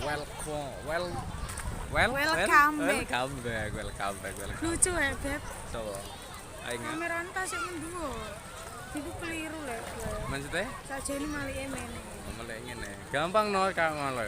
welcome back. Lucu ya, Beb. Coba. Ayo nggak? Kamerane tas sik mendhuwur. Iku keliru lek. Maksudnya? Sajane malike mene. Melek ngene. Gampang no kak ngono.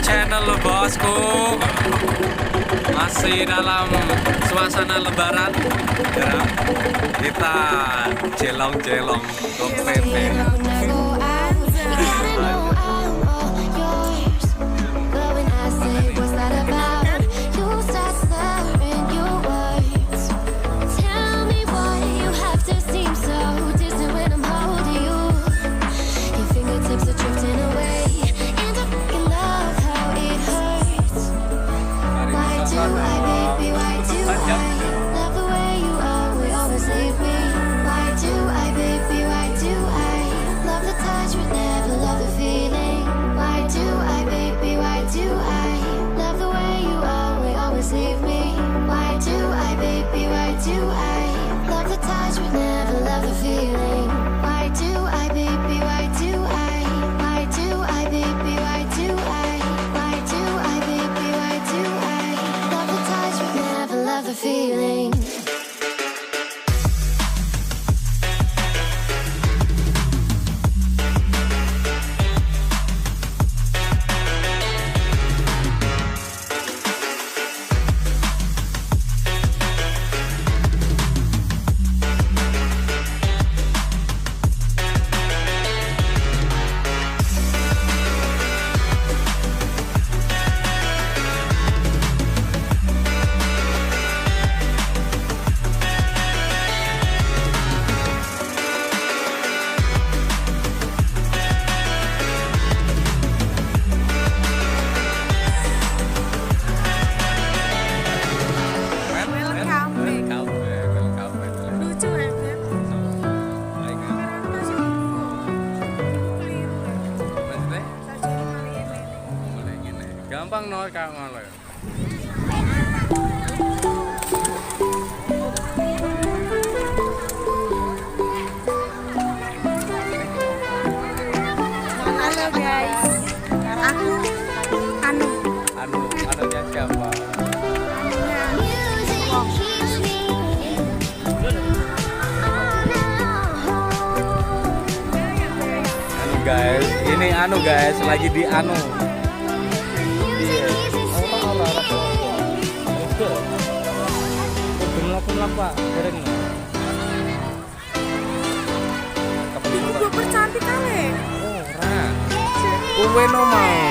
Channel bosku, masih dalam suasana lebaran ya. Kita jelong-jelong PP. Gampang no kak ngono. Halo guys. Anunya siapa? Guys, ini guys, lagi di Pak, goreng no. Ibu percantik kali. Ora. Kowe no mau.